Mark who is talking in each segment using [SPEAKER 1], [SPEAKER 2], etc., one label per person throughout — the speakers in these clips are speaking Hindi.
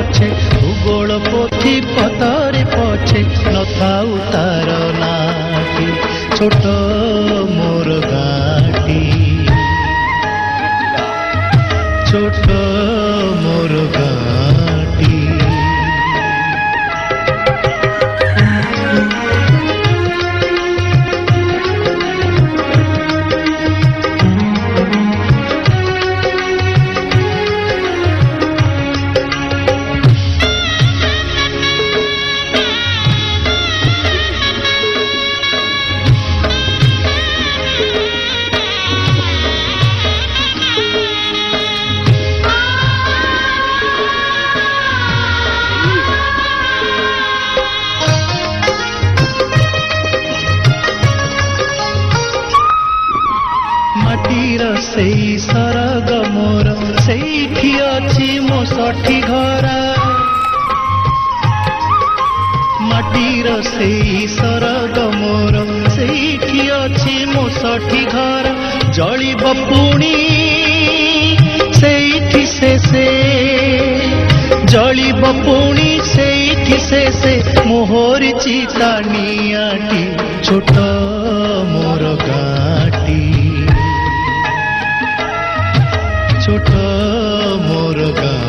[SPEAKER 1] पछे भूगोल पोथी पतरे पछे नथाउ तार नाटी छोट मोर गाटी छोट मोर गाटी। सेई सरग मोर सेठी अछि मो सठी घरा माटीर सेई सरग मोर सेठी अछि मो सठी घरा जलिब पुणी सेठी से जलिब पुणी सेठी से मोहर चिता नियाटी छोट मोर गाटी छोट मोर गाटी।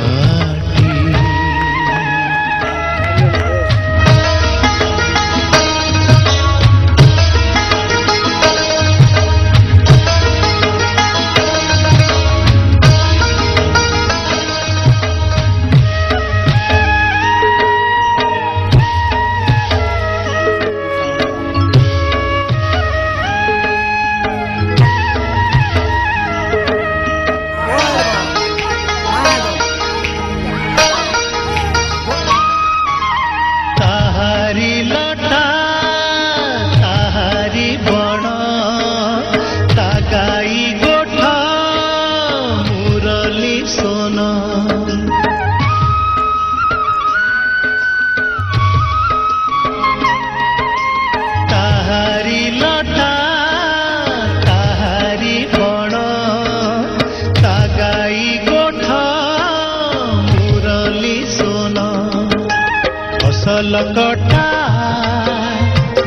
[SPEAKER 1] फसल कटा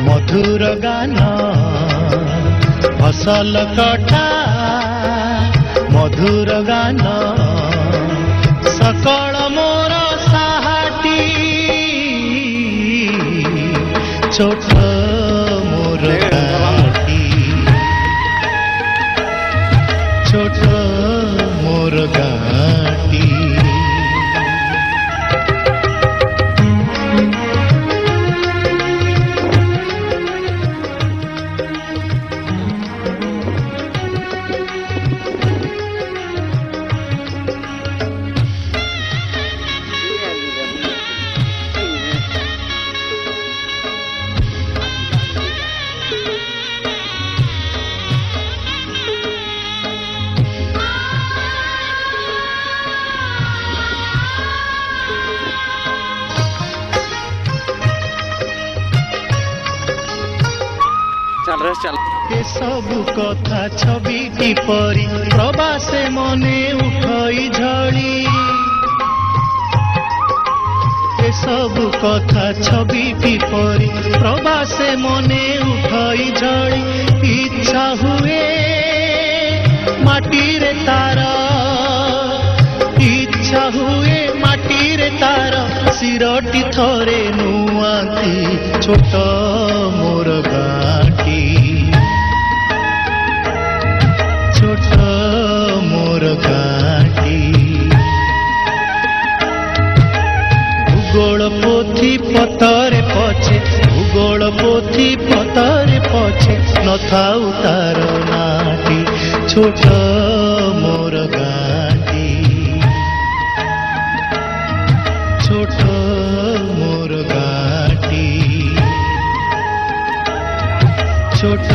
[SPEAKER 1] मधुर गान फसल कटा मधुर गान सकल मोर साहाटी छोट मोर गाटी छोट मोर गाटी। के सबु कथा छवि किपरि प्रवासे मने उठई झड़ी के सबु कथा छवि किपरि प्रवासे मने उठई झड़ी इच्छा हुए माटी रे तार इच्छा हुए माटी रे तार सिरटी थरे नुआती छोट मोर गाटी छोट मोर गाटी। भूगोल पोथी पतरे पछे भूगोल पोथी पतरे पछे नथाउ तार नाटी छोट मोर गाटी छोट मोर गाटी छोट